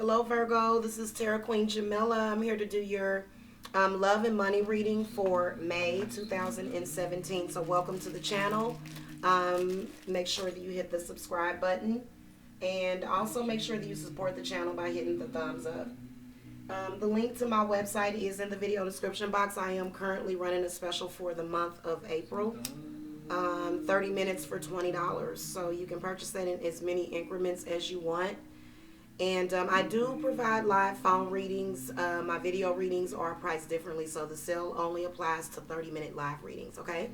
Hello, Virgo. This is Tarot Queen Jamila. I'm here to do your love and money reading for May 2017. So, welcome to the channel. Make sure that you hit the subscribe button, and also make sure that you support the channel by hitting the thumbs up. The link to my website is in the video description box. I am currently running a special for the month of April. 30 minutes for $20. So you can purchase that in as many increments as you want. And I do provide live phone readings. My video readings are priced differently, so the sale only applies to 30-minute live readings, okay?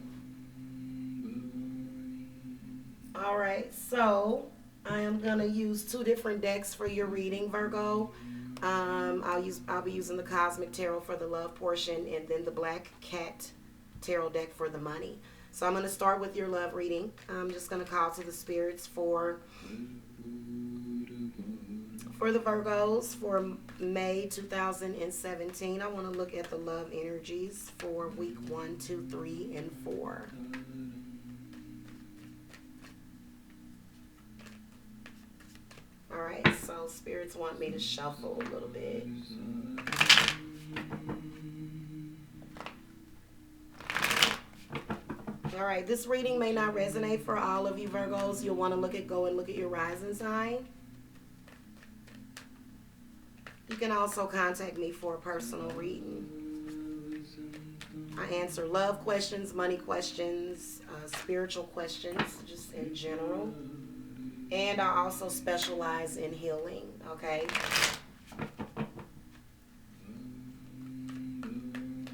All right, so I am going to use two different decks for your reading, Virgo. I'll be using the Cosmic Tarot for the love portion, and then the Black Cat Tarot deck for the money. So I'm going to start with your love reading. I'm just going to call to the spirits for the Virgos for May 2017. I want to look at the love energies for week 1, 2, 3, and 4. All right, so spirits want me to shuffle a little bit. All right, this reading may not resonate for all of you Virgos. You'll want to go and look at your rising sign. You can also contact me for a personal reading. I answer love questions, money questions, spiritual questions, just in general. And I also specialize in healing, okay?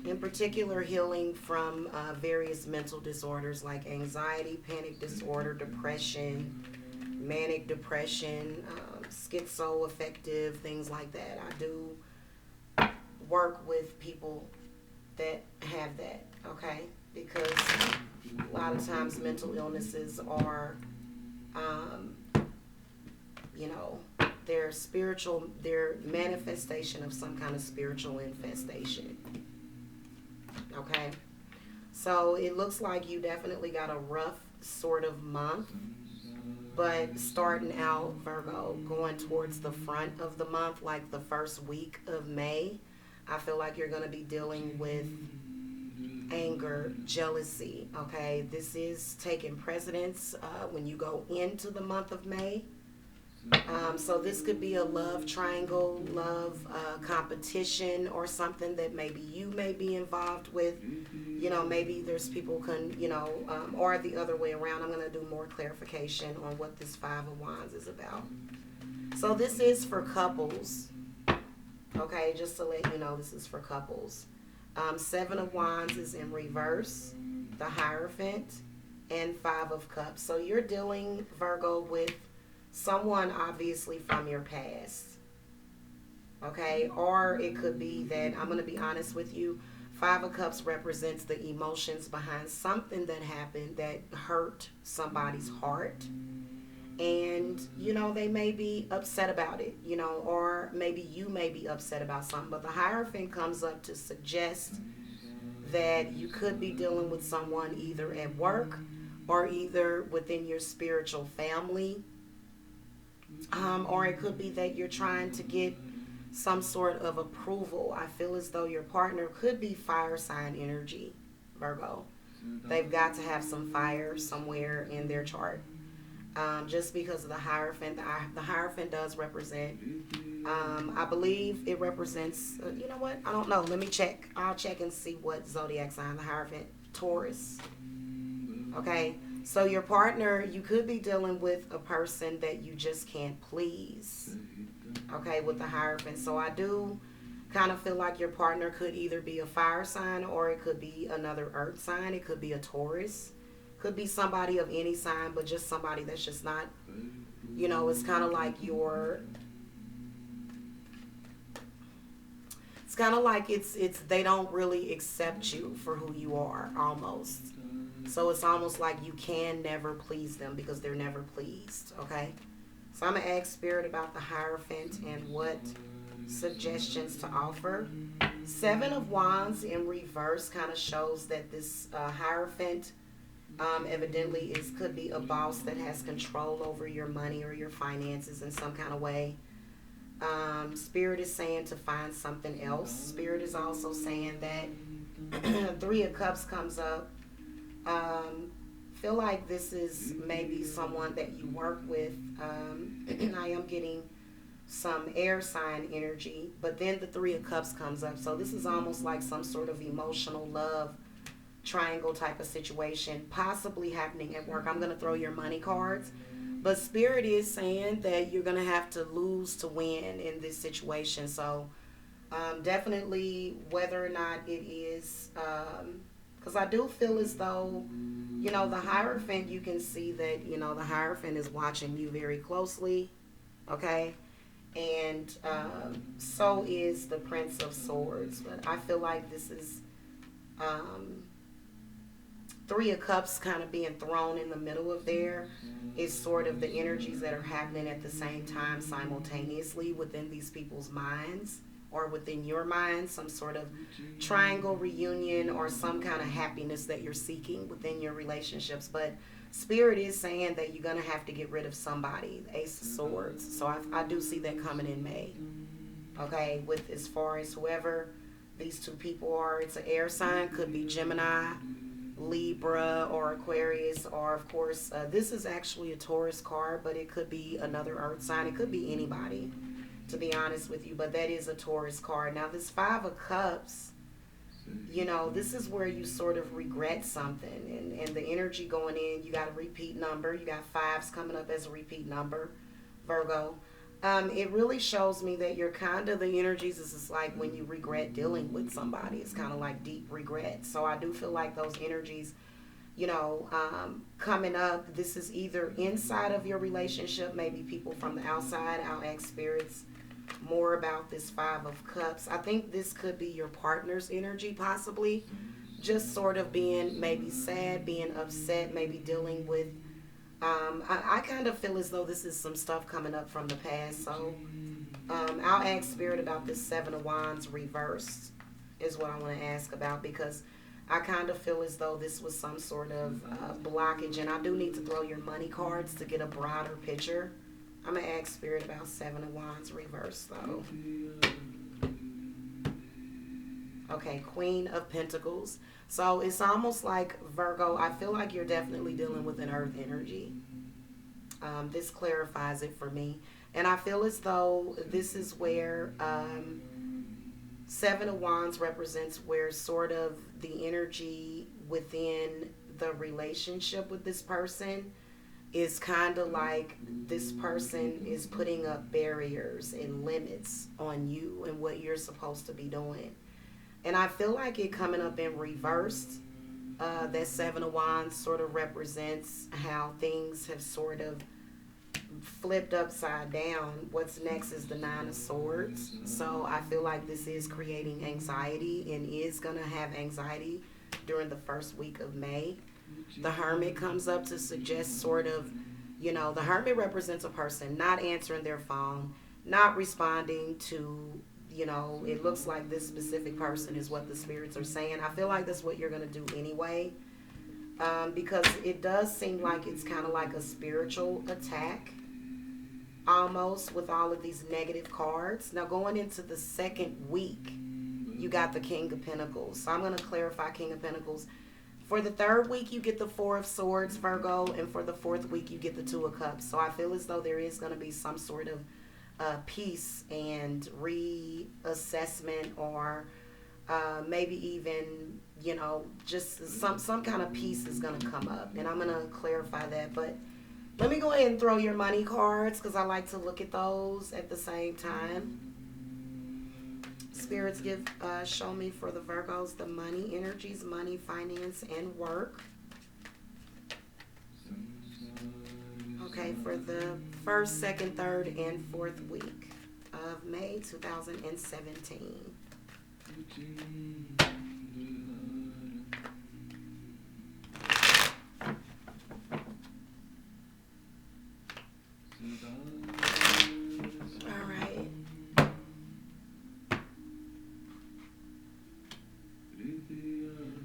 In particular, healing from various mental disorders like anxiety, panic disorder, depression, manic depression, schizoaffective, things like that. I do work with people that have that, okay? Because a lot of times mental illnesses are, they're manifestation of some kind of spiritual infestation, okay? So it looks like you definitely got a rough sort of month. But starting out, Virgo, going towards the front of the month, like the first week of May, I feel like you're going to be dealing with anger, jealousy, okay? This is taking precedence when you go into the month of May. So this could be a love triangle, love competition, or something that maybe you may be involved with. Maybe there's people or the other way around. I'm going to do more clarification on what this Five of Wands is about. So this is for couples, okay? Just to let you know, this is for couples. Seven of Wands is in reverse, the Hierophant, and Five of Cups. So you're dealing, Virgo, with someone obviously from your past, okay? Or it could be that, I'm going to be honest with you, Five of Cups represents the emotions behind something that happened that hurt somebody's heart. And, they may be upset about it, or maybe you may be upset about something. But the Hierophant comes up to suggest that you could be dealing with someone either at work or either within your spiritual family. Or it could be that you're trying to get some sort of approval. I feel as though your partner could be fire sign energy, Virgo. They've got to have some fire somewhere in their chart. Just because of the Hierophant. The Hierophant does represent, I believe it represents, you know what? I don't know. Let me check. I'll check and see what zodiac sign the Hierophant. Taurus. Okay. So your partner, you could be dealing with a person that you just can't please, okay, with the Hierophant. So I do kind of feel like your partner could either be a fire sign or it could be another earth sign. It could be a Taurus. Could be somebody of any sign, but just somebody that's just not, it's kind of like it's kind of like they don't really accept you for who you are, almost. So it's almost like you can never please them because they're never pleased, okay? So I'm going to ask Spirit about the Hierophant and what suggestions to offer. Seven of Wands in reverse kind of shows that this Hierophant evidently could be a boss that has control over your money or your finances in some kind of way. Spirit is saying to find something else. Spirit is also saying that Three of Cups comes up. Feel like this is maybe someone that you work with. I am getting some air sign energy, but then the Three of Cups comes up. So this is almost like some sort of emotional love triangle type of situation, possibly happening at work. I'm going to throw your money cards. But Spirit is saying that you're going to have to lose to win in this situation. So definitely whether or not it is, because I do feel as though, the Hierophant, you can see that, the Hierophant is watching you very closely. Okay. And so is the Prince of Swords. But I feel like this is Three of Cups kind of being thrown in the middle of there is sort of the energies that are happening at the same time simultaneously within these people's minds or within your mind, some sort of triangle reunion or some kind of happiness that you're seeking within your relationships. But Spirit is saying that you're going to have to get rid of somebody, the Ace of Swords. So I do see that coming in May. Okay, with as far as whoever these two people are, it's an air sign, could be Gemini, Libra, or Aquarius, or of course, this is actually a Taurus card, but it could be another earth sign. It could be anybody, to be honest with you, but that is a Taurus card. Now, this Five of Cups, this is where you sort of regret something, and the energy going in, you got a repeat number. You got fives coming up as a repeat number, Virgo. It really shows me that you're kind of, the energies is like when you regret dealing with somebody. It's kind of like deep regret. So I do feel like those energies, coming up, this is either inside of your relationship, maybe people from the outside. I'll ask spirits more about this Five of Cups. I think this could be your partner's energy, possibly. Just sort of being maybe sad, being upset, maybe dealing with I kind of feel as though this is some stuff coming up from the past. So I'll ask Spirit about this Seven of Wands reversed is what I want to ask about, because I kind of feel as though this was some sort of blockage. And I do need to throw your money cards to get a broader picture. I'm going to ask Spirit about Seven of Wands reversed, though. Okay, Queen of Pentacles. So it's almost like, Virgo, I feel like you're definitely dealing with an earth energy. This clarifies it for me. And I feel as though this is where Seven of Wands represents where sort of the energy within the relationship with this person is kind of like this person is putting up barriers and limits on you and what you're supposed to be doing. And I feel like it coming up in reversed. That Seven of Wands sort of represents how things have sort of flipped upside down. What's next is the Nine of Swords. So I feel like this is creating anxiety and is going to have anxiety during the first week of May. The Hermit comes up to suggest sort of, the Hermit represents a person not answering their phone, not responding to, it looks like this specific person is what the spirits are saying. I feel like that's what you're going to do anyway, because it does seem like it's kind of like a spiritual attack almost with all of these negative cards. Now, going into the second week, you got the King of Pentacles. So I'm going to clarify King of Pentacles. For the third week, you get the Four of Swords, Virgo, and for the fourth week, you get the Two of Cups. So I feel as though there is going to be some sort of peace and reassessment, or maybe even, just some kind of peace is going to come up. And I'm going to clarify that. But let me go ahead and throw your money cards, because I like to look at those at the same time. Spirits show me for the Virgos the money energies, money, finance, and work. Okay, for the first, second, third, and fourth week of May 2017. All right.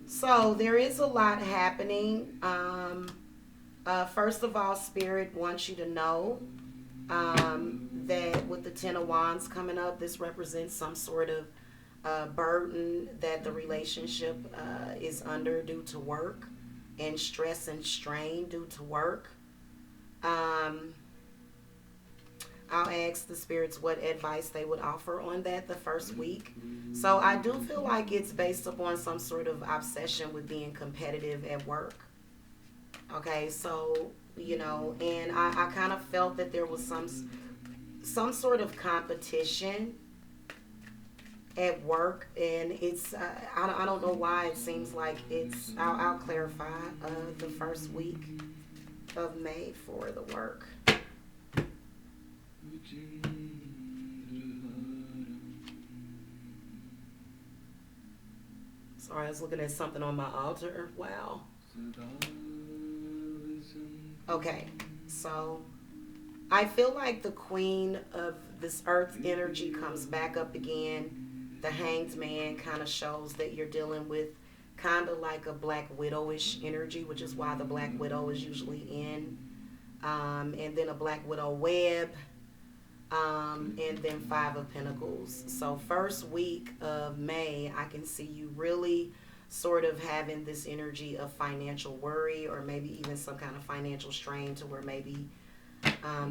So there is a lot happening. First of all, Spirit wants you to know that with the Ten of Wands coming up, this represents some sort of burden that the relationship is under due to work, and stress and strain due to work. I'll ask the spirits what advice they would offer on that the first week. So I do feel like it's based upon some sort of obsession with being competitive at work. Okay, so, and I kind of felt that there was some sort of competition at work, and it's, I don't know why it seems like it's, I'll clarify the first week of May for the work. Sorry, I was looking at something on my altar. Wow. Okay, so I feel like the queen of this earth energy comes back up again. The Hanged Man kind of shows that you're dealing with kind of like a Black Widowish energy, which is why the Black Widow is usually in. And then a Black Widow web. And then Five of Pentacles. So first week of May, I can see you really sort of having this energy of financial worry, or maybe even some kind of financial strain, to where maybe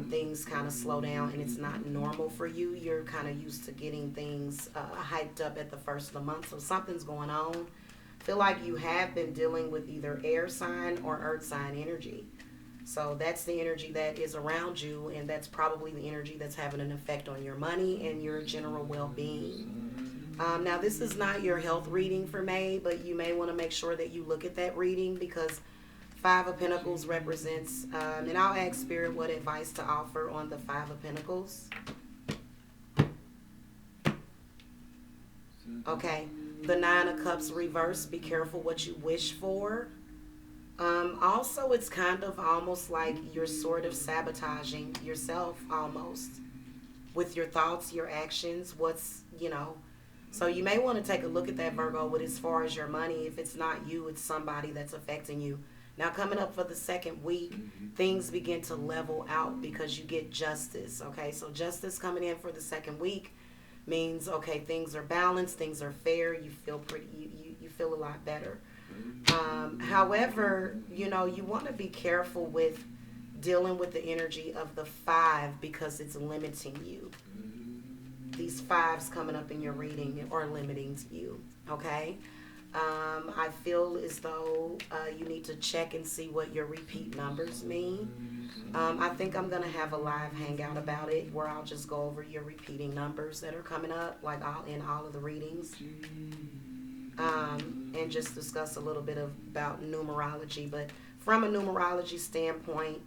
things kind of slow down and it's not normal for you. You're kind of used to getting things hyped up at the first of the month, so something's going on. Feel like you have been dealing with either air sign or earth sign energy. So that's the energy that is around you, and that's probably the energy that's having an effect on your money and your general well-being. Now, this is not your health reading for May, but you may want to make sure that you look at that reading, because Five of Pentacles represents, and I'll ask Spirit what advice to offer on the Five of Pentacles. Okay, the Nine of Cups reverse, be careful what you wish for. Also, it's kind of almost like you're sort of sabotaging yourself almost with your thoughts, your actions, so you may want to take a look at that, Virgo, with as far as your money. If it's not you, it's somebody that's affecting you. Now, coming up for the second week, things begin to level out because you get justice, okay? So justice coming in for the second week means, okay, things are balanced, things are fair, you feel you feel a lot better. However, you want to be careful with dealing with the energy of the five, because it's limiting you. These fives coming up in your reading are limiting to you, okay? I feel as though you need to check and see what your repeat numbers mean. I think I'm going to have a live hangout about it, where I'll just go over your repeating numbers that are coming up, like in all of the readings. And just discuss a little bit about numerology. But from a numerology standpoint,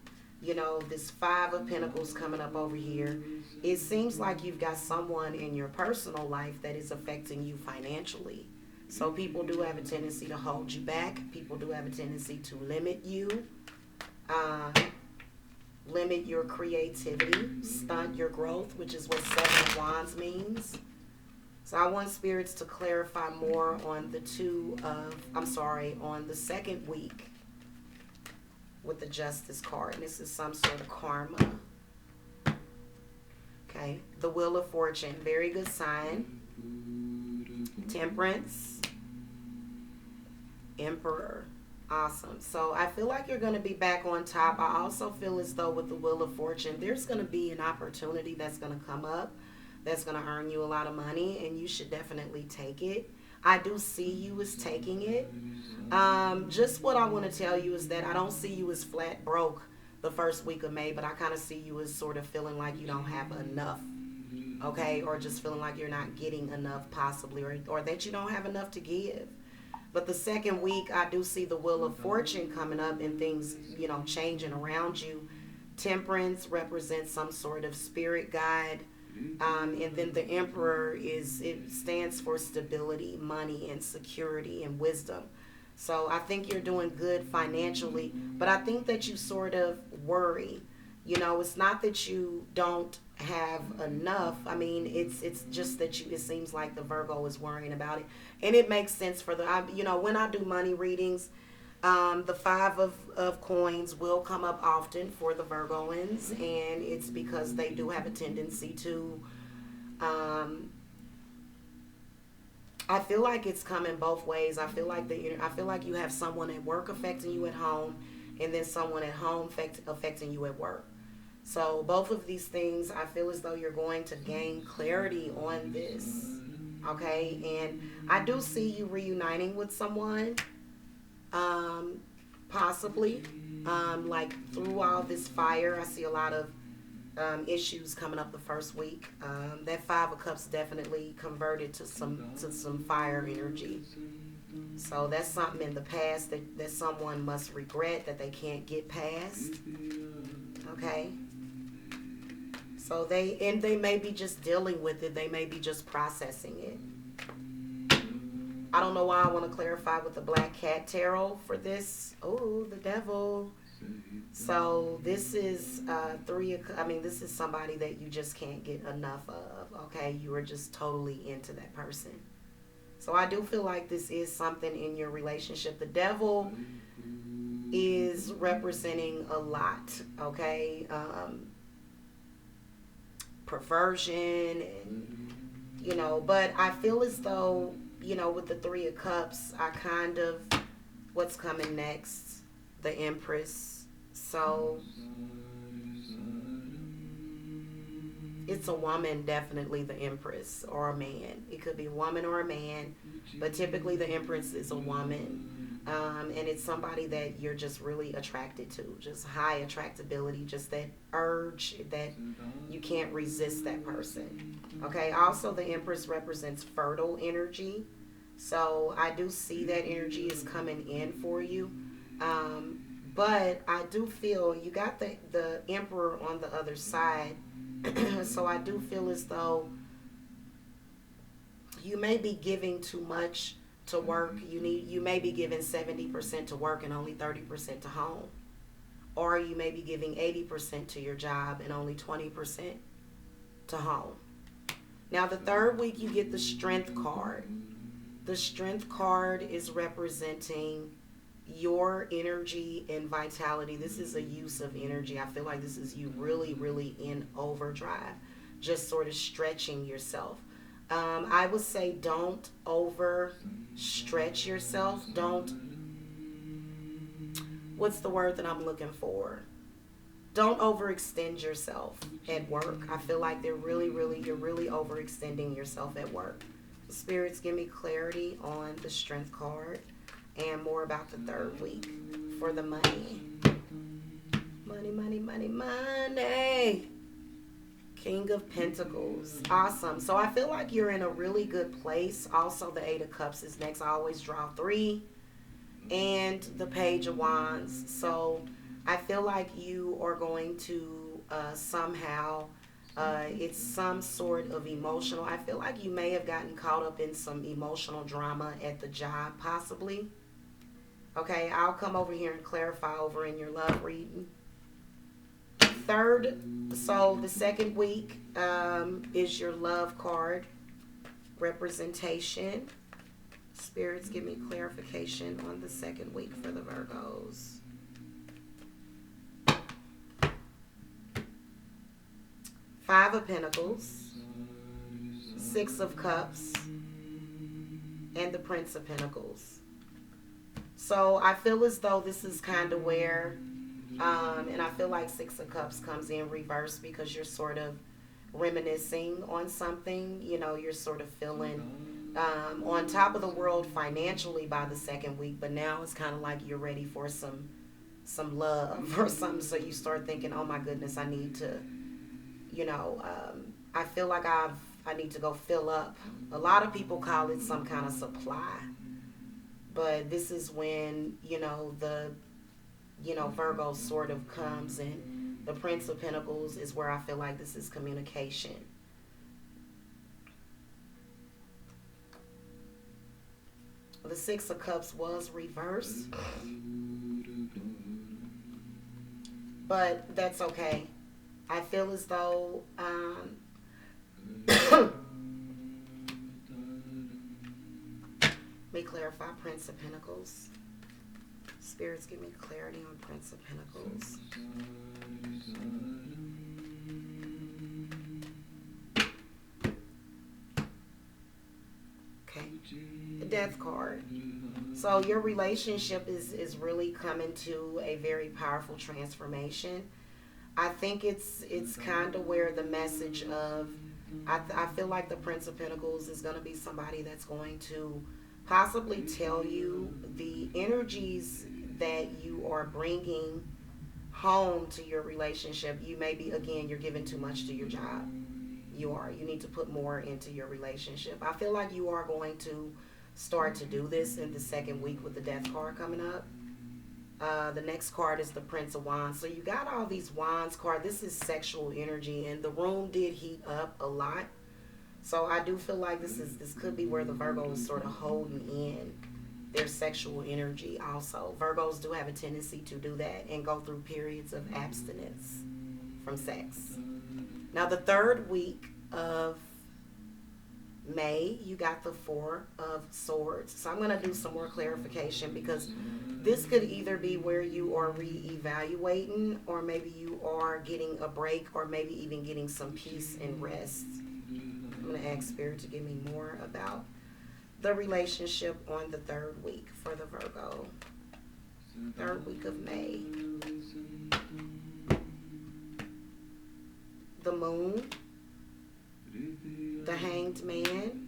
this Five of Pentacles coming up over here, it seems like you've got someone in your personal life that is affecting you financially. So people do have a tendency to hold you back. People do have a tendency to limit you, limit your creativity, stunt your growth, which is what Seven of Wands means. So I want spirits to clarify more on the on the second week with the Justice card. This is some sort of karma. Okay, the Wheel of Fortune, very good sign. Temperance, Emperor, awesome. So I feel like you're going to be back on top. I also feel as though with the Wheel of Fortune, there's going to be an opportunity that's going to come up that's going to earn you a lot of money, and you should definitely take it. I do see you as taking it. Just what I want to tell you is that I don't see you as flat broke the first week of May, but I kind of see you as sort of feeling like you don't have enough, okay? Or just feeling like you're not getting enough possibly, or that you don't have enough to give. But the second week, I do see the Wheel of Fortune coming up and things, changing around you. Temperance represents some sort of spirit guide. And then the Emperor it stands for stability, money, and security, and wisdom. So I think you're doing good financially, but I think that you sort of worry. It's not that you don't have enough. I mean, it's just that it seems like the Virgo is worrying about it. And it makes sense for when I do money readings, The five of coins will come up often for the Virgoans, and it's because they do have a tendency to, I feel like it's coming both ways. I feel like you have someone at work affecting you at home, and then someone at home affecting you at work. So both of these things, I feel as though you're going to gain clarity on this. Okay, and I do see you reuniting with someone, possibly. Like through all this fire, I see a lot of issues coming up the first week. That Five of Cups definitely converted to some fire energy. So that's something in the past that someone must regret, that they can't get past. Okay. So they may be just dealing with it. They may be just processing it. I don't know why I want to clarify with the Black Cat Tarot for this. Oh, the Devil. So this is this is somebody that you just can't get enough of. Okay, you are just totally into that person. So I do feel like this is something in your relationship. The Devil is representing a lot. Okay, perversion and but I feel as though with the Three of Cups, I kind of what's coming next, the Empress. So it's a woman, definitely the Empress, or a man. It could be a woman or a man, but typically the Empress is a woman. And it's somebody that you're just really attracted to, just high attractability, just that urge that you can't resist that person. Okay, also the Empress represents fertile energy. So I do see that energy is coming in for you. But I do feel you got the Emperor on the other side. So I do feel as though you may be giving too much to work. You may be giving 70% to work and only 30% to home. Or you may be giving 80% to your job and only 20% to home. Now the third week you get the Strength card. The Strength card is representing your energy and vitality. This is a use of energy. I feel like this is you really, really in overdrive, just sort of stretching yourself. I would say don't over stretch yourself. What's the word that I'm looking for? Don't overextend yourself at work. I feel like you're really overextending yourself at work. Spirits, give me clarity on the Strength card and more about the third week for the money. Money, money, money, money. King of Pentacles. Awesome. So I feel like you're in a really good place. Also, the Eight of Cups is next. I always draw three. And the Page of Wands. So I feel like you are going to somehow, it's some sort of emotional. I feel like you may have gotten caught up in some emotional drama at the job, possibly. Okay, I'll come over here and clarify over in your love reading. So the second week is your love card representation. Spirits, give me clarification on the second week for the Virgos. Five of Pentacles, Six of Cups, and the Prince of Pentacles. So I feel as though this is kind of where, and I feel like Six of Cups comes in reverse because you're sort of reminiscing on something. You're sort of feeling on top of the world financially by the second week, but now it's kind of like you're ready for some love or something. So you start thinking, oh my goodness, I need to, I feel like I need to go fill up. A lot of people call it some kind of supply. But this is when, Virgo sort of comes in. The Prince of Pentacles is where I feel like this is communication. The Six of Cups was reversed. But that's okay. I feel as though let me clarify Prince of Pentacles. Spirits, give me clarity on Prince of Pentacles. Okay. The Death card. So your relationship is really coming to a very powerful transformation. I think it's kind of where the message of, I feel like the Prince of Pentacles is going to be somebody that's going to possibly tell you the energies that you are bringing home to your relationship. You may be, again, you're giving too much to your job. You need to put more into your relationship. I feel like you are going to start to do this in the second week with the Death card coming up. The next card is the Prince of Wands. So you got all these Wands cards. This is sexual energy, and the room did heat up a lot. So I do feel like this could be where the Virgo is sort of holding in their sexual energy also. Virgos do have a tendency to do that and go through periods of abstinence from sex. Now the third week of May, you got the Four of Swords. So I'm going to do some more clarification, because this could either be where you are reevaluating, or maybe you are getting a break, or maybe even getting some peace and rest. I'm going to ask Spirit to give me more about the relationship on the third week for the Virgo. Third week of May. The Moon, the Hanged Man,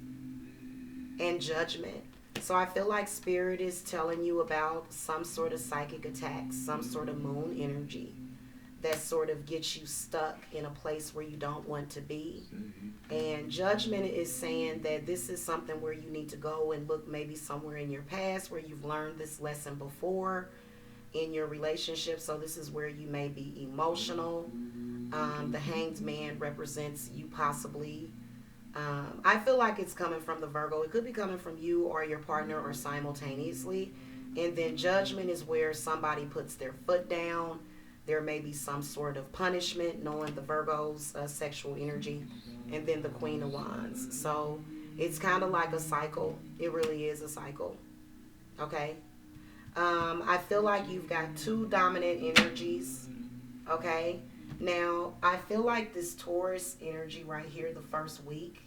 and Judgment. So I feel like Spirit is telling you about some sort of psychic attack, some sort of moon energy that sort of gets you stuck in a place where you don't want to be. And Judgment is saying that this is something where you need to go and look maybe somewhere in your past where you've learned this lesson before in your relationship. So this is where you may be emotional. The Hanged Man represents you possibly. I feel like it's coming from the Virgo. It could be coming from you or your partner, or simultaneously. And then Judgment is where somebody puts their foot down. There may be some sort of punishment, knowing the Virgo's sexual energy. And then the Queen of Wands. So it's kind of like a cycle. It really is a cycle. Okay. I feel like you've got two dominant energies. Okay. Now, I feel like this Taurus energy right here, the first week,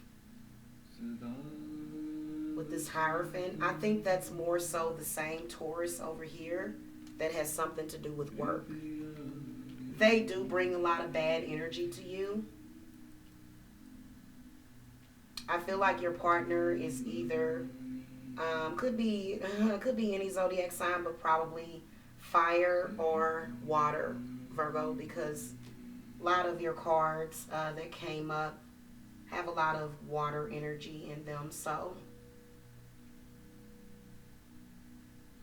with this Hierophant, I think that's more so the same Taurus over here that has something to do with work. They do bring a lot of bad energy to you. I feel like your partner is either, could be any zodiac sign, but probably fire or water, Virgo, because a lot of your cards that came up have a lot of water energy in them. So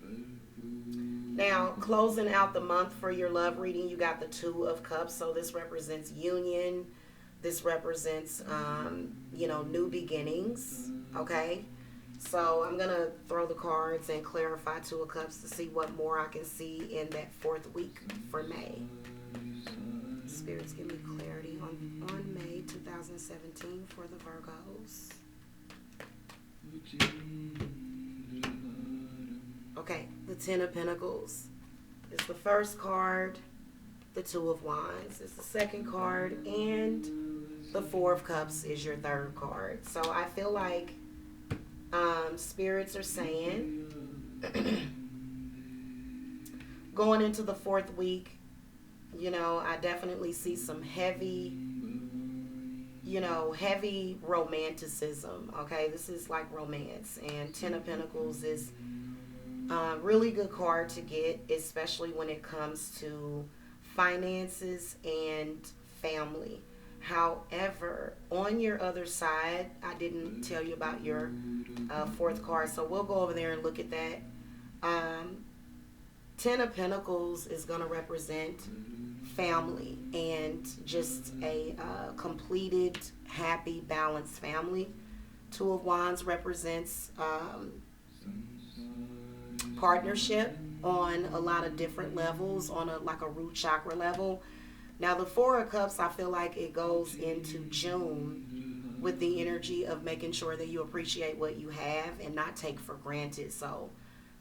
now, closing out the month for your love reading, you got the Two of Cups. So this represents union. This represents, new beginnings. Okay. So I'm going to throw the cards and clarify Two of Cups to see what more I can see in that fourth week for May. Spirits, give me clarity on May 2017 for the Virgos. Okay, the Ten of Pentacles is the first card. The Two of Wands is the second card. And the Four of Cups is your third card. So I feel like spirits are saying going into the fourth week, I definitely see some heavy romanticism. Okay, this is like romance. And Ten of Pentacles is a really good card to get, especially when it comes to finances and family. However, on your other side, I didn't tell you about your fourth card, so we'll go over there and look at that. Ten of Pentacles is going to represent family and just a completed, happy, balanced family. Two of Wands represents partnership on a lot of different levels, on like a root chakra level. Now the Four of Cups, I feel like it goes into June with the energy of making sure that you appreciate what you have and not take for granted. So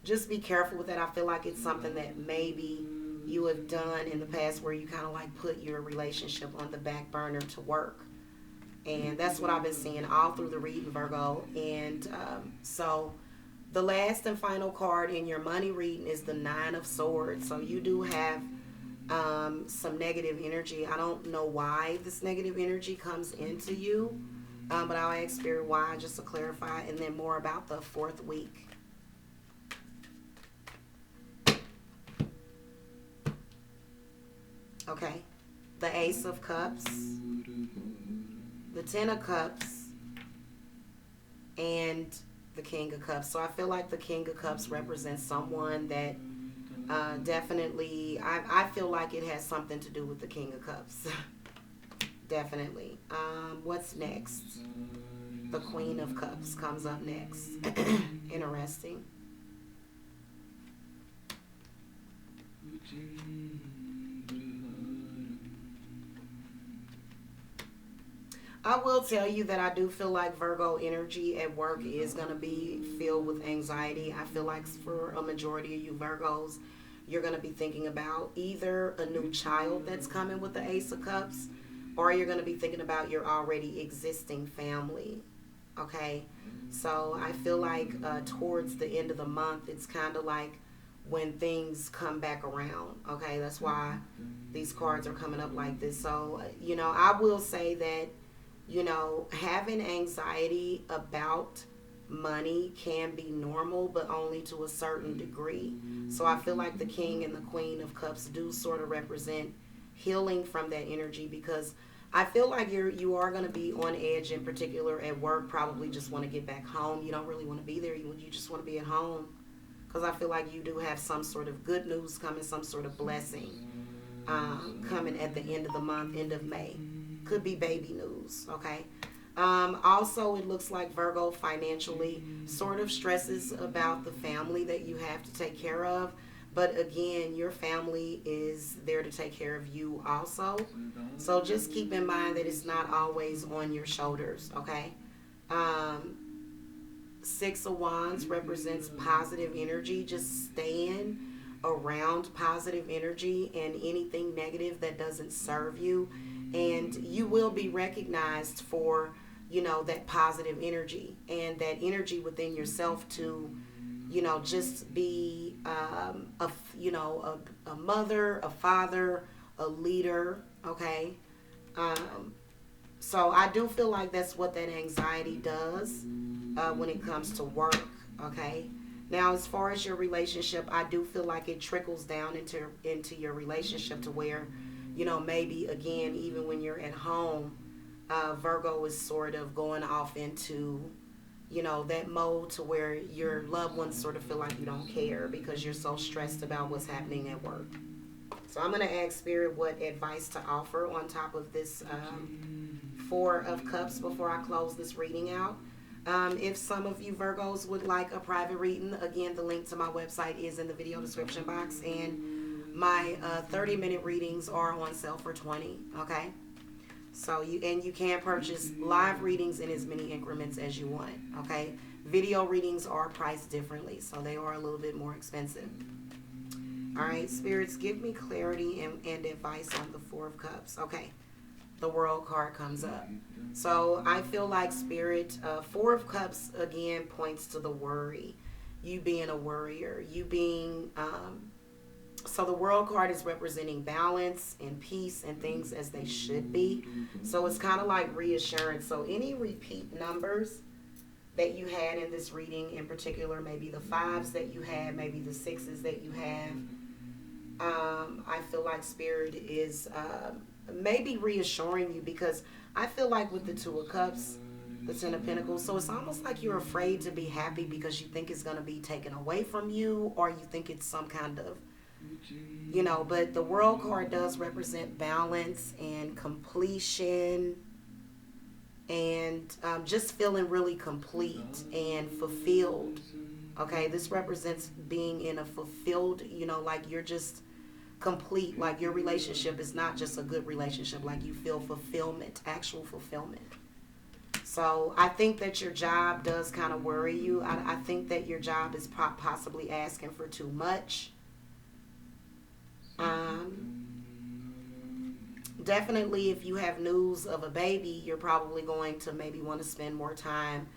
just be careful with that. I feel like it's something that maybe you have done in the past where you kind of like put your relationship on the back burner to work. And that's what I've been seeing all through the reading, Virgo. And so the last and final card in your money reading is the Nine of Swords. So you do have some negative energy. I don't know why this negative energy comes into you, but I'll ask Spirit why just to clarify, and then more about the fourth week. Okay, the Ace of Cups, the Ten of Cups, and the King of Cups. So I feel like the King of Cups represents someone that definitely, I feel like it has something to do with the King of Cups. Definitely. What's next? The Queen of Cups comes up next. Interesting. I will tell you that I do feel like Virgo energy at work is going to be filled with anxiety. I feel like for a majority of you Virgos, you're going to be thinking about either a new child that's coming with the Ace of Cups, or you're going to be thinking about your already existing family. Okay? So I feel like towards the end of the month, it's kind of like when things come back around. Okay? That's why these cards are coming up like this. So, I will say that having anxiety about money can be normal, but only to a certain degree. So I feel like the King and the Queen of Cups do sort of represent healing from that energy, because I feel like you are going to be on edge, in particular at work. Probably just want to get back home. You don't really want to be there. You just want to be at home, because I feel like you do have some sort of good news coming, some sort of blessing coming at the end of the month, end of May. Could be baby news, okay? Also, it looks like Virgo financially sort of stresses about the family that you have to take care of. But again, your family is there to take care of you also. So just keep in mind that it's not always on your shoulders, okay? Six of Wands represents positive energy. Just staying around positive energy and anything negative that doesn't serve you. And you will be recognized for, that positive energy and that energy within yourself to, just be, a mother, a father, a leader. Okay. So I do feel like that's what that anxiety does when it comes to work. Okay. Now, as far as your relationship, I do feel like it trickles down into your relationship to where, maybe again, even when you're at home, Virgo is sort of going off into, that mode to where your loved ones sort of feel like you don't care because you're so stressed about what's happening at work. So I'm going to ask Spirit what advice to offer on top of this Four of Cups before I close this reading out. If some of you Virgos would like a private reading, again, the link to my website is in the video description box, and my 30-minute readings are on sale for $20. Okay, so you can purchase live readings in as many increments as you want. Okay, video readings are priced differently, so they are a little bit more expensive. All right, spirits, give me clarity and advice on the Four of Cups. Okay, the World card comes up. So I feel like Spirit, Four of Cups again points to the worry. You being a worrier, you being, so the World card is representing balance and peace and things as they should be. So it's kind of like reassurance. So any repeat numbers that you had in this reading, in particular, maybe the fives that you had, maybe the sixes that you have, I feel like Spirit is maybe reassuring you, because I feel like with the Two of Cups, the Ten of Pentacles, so it's almost like you're afraid to be happy because you think it's going to be taken away from you, or you think it's some kind of, but the World card does represent balance and completion and just feeling really complete and fulfilled. Okay, this represents being in a fulfilled, like you're just complete, like your relationship is not just a good relationship, like you feel fulfillment, actual fulfillment. So I think that your job does kind of worry you. I think that your job is possibly asking for too much. Definitely, if you have news of a baby, you're probably going to maybe want to spend more time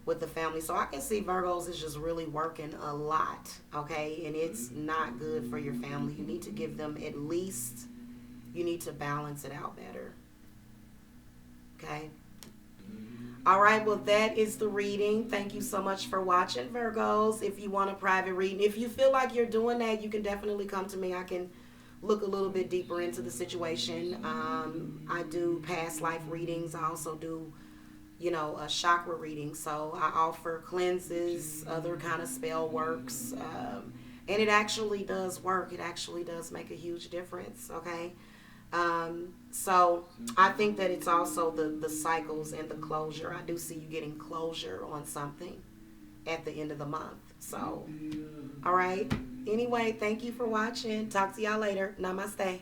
with the family. So I can see Virgos is just really working a lot, okay? And it's not good for your family. You need to give them at least, you need to balance it out better, okay? All right, well, that is the reading. Thank you so much for watching, Virgos. If you want a private reading, if you feel like you're doing that, you can definitely come to me. I can look a little bit deeper into the situation. I do past life readings. I also do, a chakra reading. So I offer cleanses, other kind of spell works. And it actually does work. It actually does make a huge difference, okay? So I think that it's also the cycles and the closure. I do see you getting closure on something at the end of the month. So, all right. Anyway, thank you for watching. Talk to y'all later. Namaste.